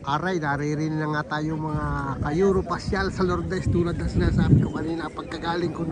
Aray, naririnig na nga tayo mga ka-Europasyal sa Lourdes tulad na sinasabi ko kanina pagkagaling ko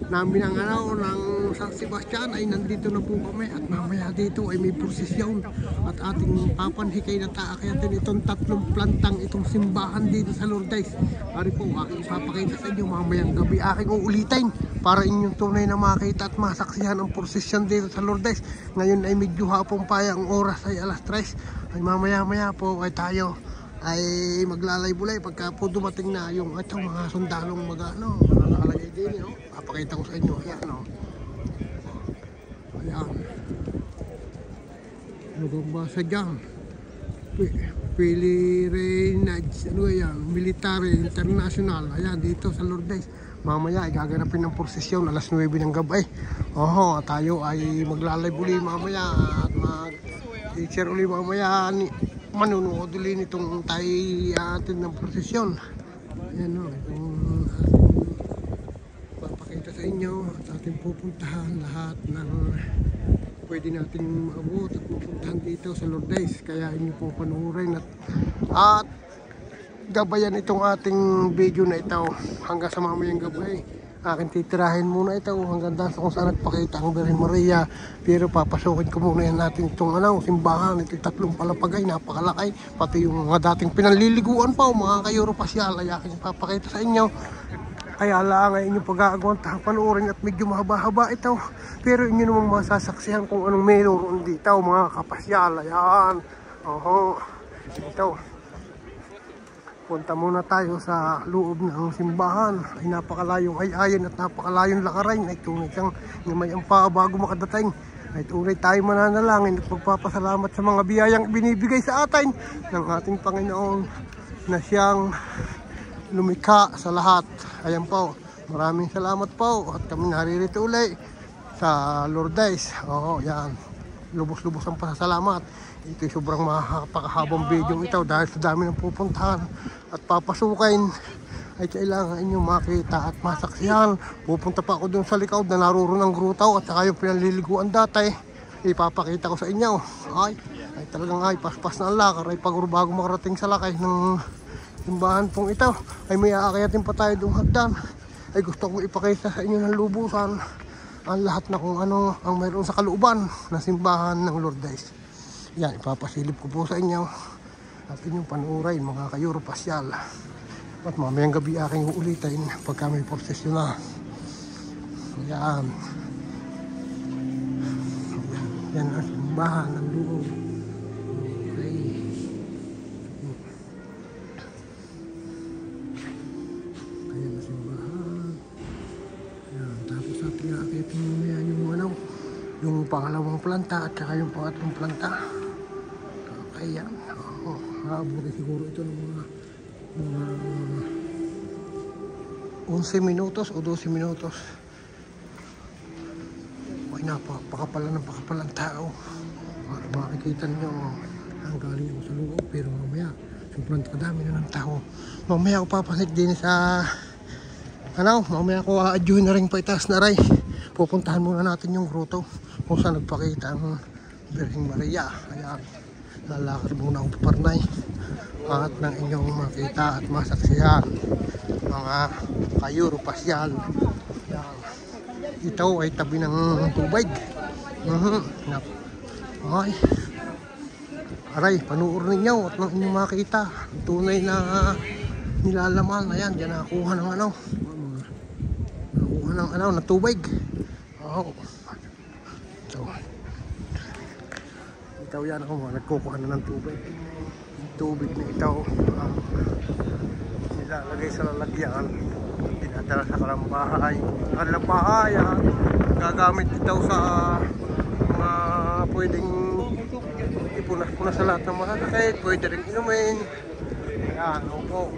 namin ang ng San Sebastian ay nandito na po kami at mamaya dito ay may prosesyon at ating papanhikay na taakyatin itong tatlong plantang itong simbahan dito sa Lourdes. Ari po, aking ipapakita sa inyo mamayang gabi aking uulitin para inyong tunay na makita at masaksihan ang prosesyon dito sa Lourdes. Ngayon ay medyo hapong pa, ang oras ay alas 3. Ay mamaya po ay tayo ay maglalay-bulay pagka po dumating na yung itong mga sundalong nakalagay din, no? Papakita ko sa inyo, ayan, no? Ayan, nagabasa dyan Pilirinage, ano yan, Military International, ayan, dito sa Lourdes. Mamaya ay gaganapin ng prosesyon alas 9 ng gabi. Tayo ay maglalay-bulay mamaya at i-share ulit mamaya manunood ulit itong tayo atin ng prosesyon. Ayan, o, itong papakita sa inyo at ating pupuntahan lahat ng pwede natin maabot at pupuntahan dito sa Lourdes. Kaya inyo po panuorin at gabayan itong ating video na ito hanggang sa mamayang gabi. Akin titirahin muna ito hanggang sa kung saan nagpakita ang Birhen Maria. Pero papasukin ko muna yan natin itong simbahan. Itong tatlong palapagay, napakalaki. Pati yung mga dating pinanliliguan pa, mga ka-Europasyal ay akin papakita sa inyo. Kaya lang ay inyong pag-aagawan panuorin at medyo mahaba-haba ito. Pero inyo namang masasaksihan kung anong meron dito mga kapasyal. Ayan. Ito. Punta muna tayo sa loob ng simbahan. Ay napakalayong ayan at napakalayong lakarin. Ay tunay siyang ngamayang pa bago makadating. Ay tunay tayo mananalangin at magpapasalamat sa mga biyayang binibigay sa atin ng ating Panginoon na siyang lumikha sa lahat. Ayan po, maraming salamat po at kami naririto ulit sa Lourdes. Yan, lubos-lubos ang pasasalamat. Ito'y sobrang makakahabang video ito dahil sa dami ng pupuntahan at papasukin ay kailangan inyo makita at masaksihan. Pupunta pa ako dun sa likod na naroon ng grutaw at saka yung pinaliliguan dati. Ipapakita ko sa inyo. Ay talagang paspas na ang lakar ay bago makarating sa lakay ng simbahan pong ito ay may aakyatin pa tayo doong hagdan. Ay gusto kong ipakita sa inyo ng lubusan ang lahat na kung ano ang mayroon sa kalooban na simbahan ng Lourdes. Yan, ipapasilip ko po sa inyo at inyong panuorin mga ka-Europasyal. At mamayang gabi aking uulitin pagka may prosesyon na. Yan. Yan ang simbahan ng loob. Okay. Ayan ang simbahan. Yan, tapos ating aakitin mamaya yung pangalawang planta at saka yung pangatlong planta. Ayan, haabot siguro ito ng mga 11 minutos o 12 minutos. Ay napakapala ng pakapalang tao. Makikita nyo ang galing ako sa loob, pero mamaya sobrang kadami na ng tao. Mamaya ako papasit din sa mamaya ako a-adjoin na rin pa itaas na ray. Pupuntahan muna natin yung grotto kung saan nagpakita ang Birhen Maria. Ayan, lalakad muna ako paparnay at ng inyong makita at masaksihan mga ka-Europasyal. Ito ay tabi ng tubig. Aray, panuorin ninyo at ng inyong makita tunay na nilalaman. Ayan, dyan nakuha ng nakuha ng tubig. Ito yan ako, nagkukuha na ng tubig. Yung tubig na ito nilalagay sa lalagyan, dinadala sa kanilang bahay. Gagamit ito sa mga pwedeng ipunas-punas sa lahat ng masasakit, pwede rin inumin. Ayan, opo.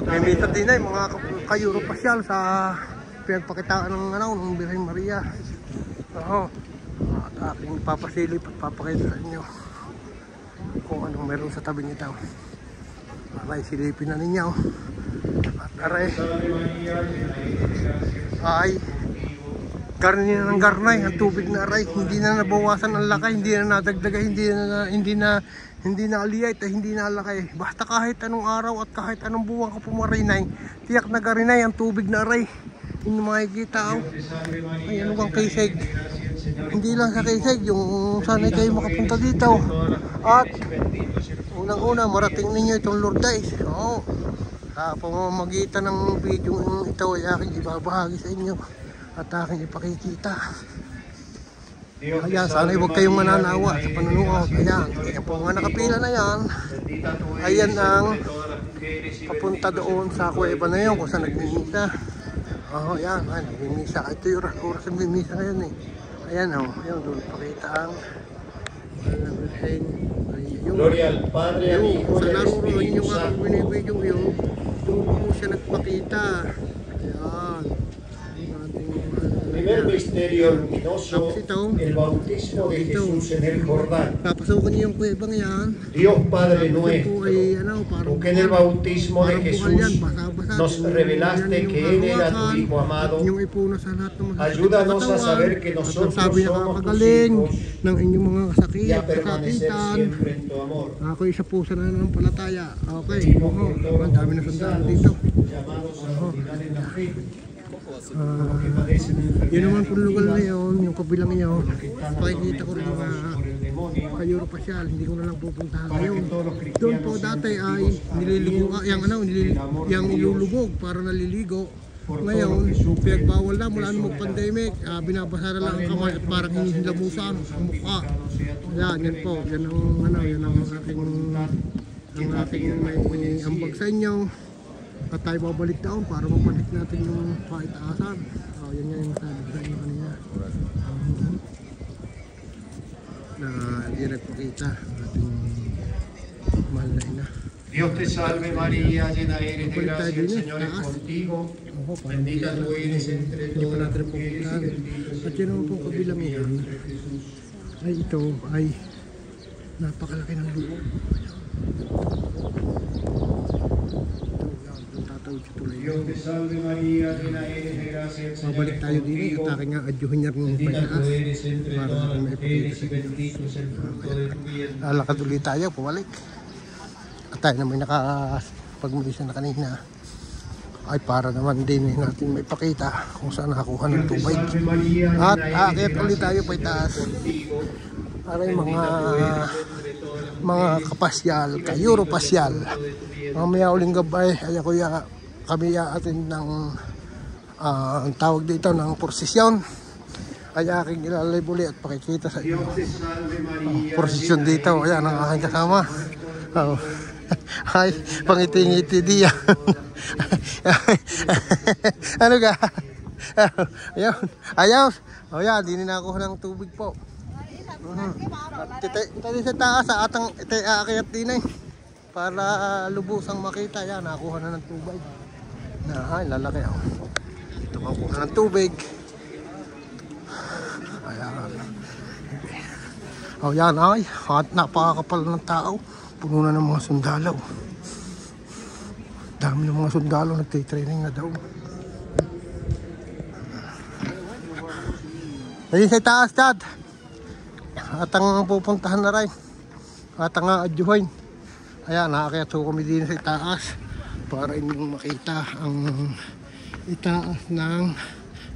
May misa din ay mga ka-Europasyal sa pinagpakitaan ng Birhen Maria. At aking papasilip at papakita sa inyo kung anong meron sa tabi nito. Aray, silipin na ninyo. At aray ay karni na ng garnay ang tubig na aray. Hindi na nabawasan ang laki, hindi na nadagdaga, hindi hindi na aliyay at hindi na laki. Basta kahit anong araw at kahit anong buwan ka pumarinay, tiyak na garinay ang tubig na aray. Yung makikita oh. Ay ano bang Kayseg? Hindi lang sa Kayseg, yung sanay kayo makapunta dito. At unang-una marating ninyo itong Lourdes. Oo. Sa pamamagitan ng video ito ay aking ibabahagi sa inyo at aking ipakikita. Ayan, sana huwag kayong mananawa sa panunood. Ayan, ayan po nga nakapila na yan. Ayan ang papunta doon sa kuweba na yun kung saan nagmimisa. Oo, ayan, nagmimisa. Ito yung oras ng mimisa ngayon eh. Ayan, ayan, doon pakita ang Gloria al Padre, al Hijo y al Espíritu Santo. Doon po siya nagpakita. Ayan. Primer misterio luminoso, el bautismo de Jesús en el Jordán. Papasokan niyo yung kuwebang yan. Dios Padre nuestro, tú que en el bautismo de Jesús nos revelaste que Él era tu Hijo amado, ayúdanos a saber que nosotros somos tus hijos ng inyong mga kasakit y a at permanecer kasakitan. siempre en tu amor. Ako isa po sa nananampalataya. Okay, ang dami na sandalo dito. Llamados a unidad en la fe. Yun naman po lugar na yun, yung kabilang yun, pakikita ko rin yung Europasyal, hindi ko na lang pupuntahan ngayon. Doon po dati ay nililigo, yung ilulubog para naliligo. Ngayon, pinagbawal na mula nung mag-pandemic, binabasa na lang ang kamay at parang hinihilamusan ang mukha. Yan po, yan ang aking may ambag sa inyo. At tayo babalik doon para mabalik natin yung paitaasan. Yan nga yung sabi ko sa inyo kanina. Na hindi nagpakita ating mahal na ina. Dios te salve María, llena eres de gracia, el Señor es contigo. Bendita tú eres entre todas las mujeres y bendito es at yun naman po kabilang yan ay ito ay napakalaki ng loob. Dios te salve María, llena eres de gracia, el Señor Mabalik es tayo din contigo. at aking adyohin niya rin yung Bendita tú pagkakas eres entre para todas las may mujeres y ipakita. bendito es el fruto de tu vientre. Lalakad ulit tayo, pumalik. At tayo na may nakapagmulisa na kanina ay para naman din natin may pakita kung saan nakakuha ng tubig. At aakyat ulit tayo pa itaas. Para yung mga kapasyal, ka-Europasyal. Mamaya uling gabay ay ako kami atin ng ang tawag dito ng prosesyon. Ay aking ilalay muli at pakikita sa inyo. Prosesyon dito, ayan ang aking kasama. Ay, pangiti-ngiti diya. Ano ka? Ayun, ayos. O yan, di na nakuha ng tubig po. Tayo sa taas sa atang aakyat din eh. Para lubusang makita, yan, nakuha na ng tubig. Ay, lalaki ako. Ito makuha ng tubig. Ayan. O yan ay, at napakakapal ng tao. Puno na ng mga sundalaw. Dami ng mga sundalo nagtitraining na daw. Ayun sa taas, Dad. At ang pupuntahan na rin. At ang adyuhin. Ayan, nakakayat ko kami din sa taas. Para inyong makita ang itaas ng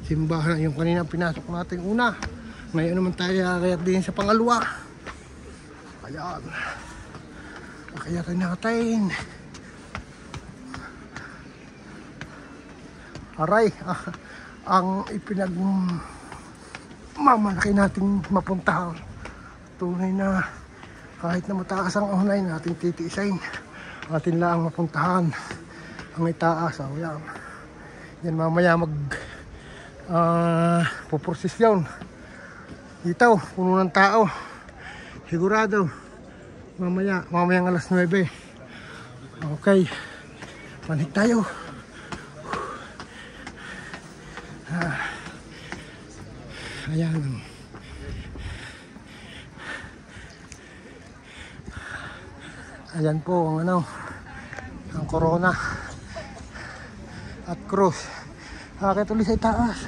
simbahan. Yung kanina pinasok natin una. Ngayon naman tayo nakakayat din sa pangalawa. Ayan. Nakayatin natin. Aray, ang mamalaki nating mapuntahan. Tunay na kahit na mataas ang online natin titiisain. Atin lang mapuntahan ang itaas. Yan. Yan mamaya puprosesyon. Dito, puno ng tao. Sigurado. Mamayang alas 9. Okay. Panik tayo. Ayan. Ayan po ang ang corona at cross. Akit ulit sa itaas.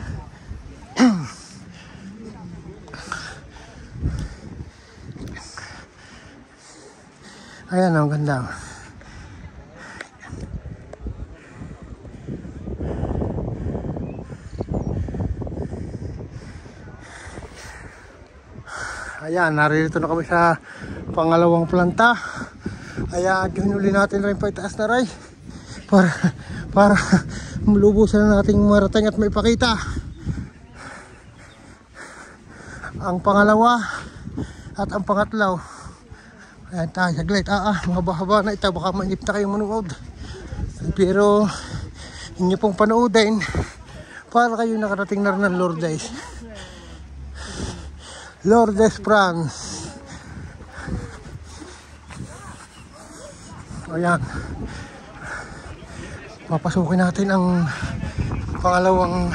Ayan, ang ganda. Ayan, narito na kami sa pangalawang planta. Ayan, hinuli natin rin pa itaas na ray para malubusan na nating marating at may pakita ang pangalawa at ang pangatlo. Ayan tayo, saglit. Mahaba-haba na ito, baka mainip na kayong manood, pero inyo pong panoodin para kayo nakarating na rin ng Lourdes, France. Ayan, papasukin natin ang pangalawa.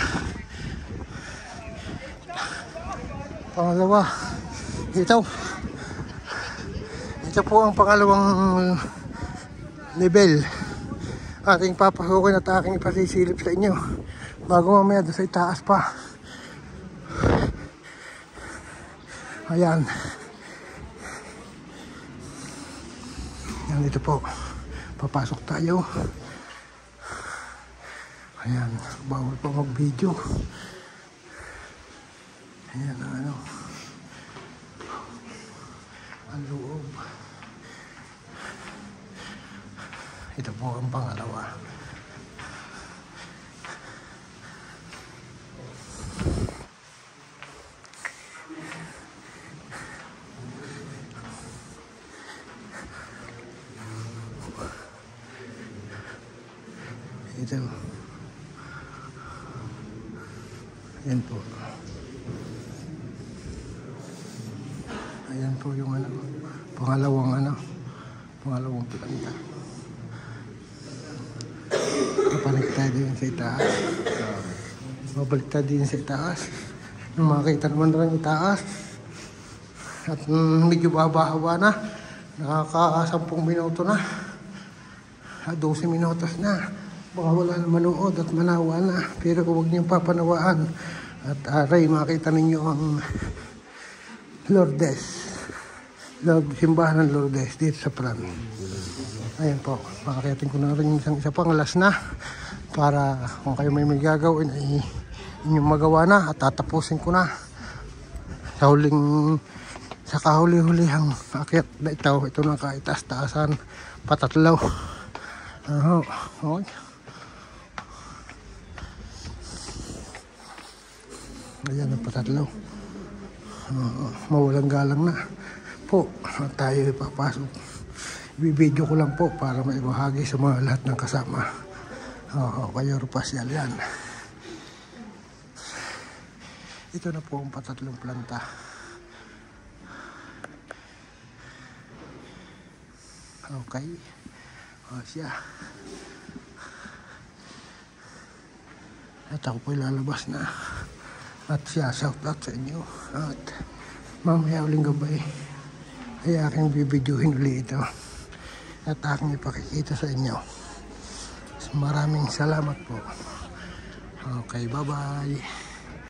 Ito po ang pangalawang level ating papasukin at aking ipasisilip sa inyo bago mamaya doon sa itaas pa. Ayan. Yan, ito po. Papasok tayo. Ayan. Bawal pa mag-video. Ayan ang ano. Ang loob. Ito po ang pangalawa. Ito. Ayan po. Ayan po yung ano, pangalawang planta. Babalik tayo din sa itaas. Nung makita naman rin itaas. At medyo babahawa na. Nakaka-10 minuto na. 12 minutos na. Baka wala na manood at manawa na. Pero huwag niyong papanawaan. At aray, makita ninyo ang simbahan ng Lourdes dito sa Pran. Ayan po, makakitin ko na rin isa pang last na para kung kayo may gagawin ay inyong magawa na at tatapusin ko na sa kahuli-hulihang akyat na ito na kaitaas-taasan patatlaw. Okay. Ayan ang patatlaw. Mawalang galang na po tayo ipapasok. Ibibidyo ko lang po para maibahagi sa mga lahat ng kasama. Kayo pasyal yan. Ito na po ang patatlong planta. Okay. Siya. At ako po lalabas na. At siya, shout out sa inyo. At mamaya uling gabay ay aking bibidyohin ulit ito at aking ipakikita sa inyo. Maraming salamat po. Okay, bye bye.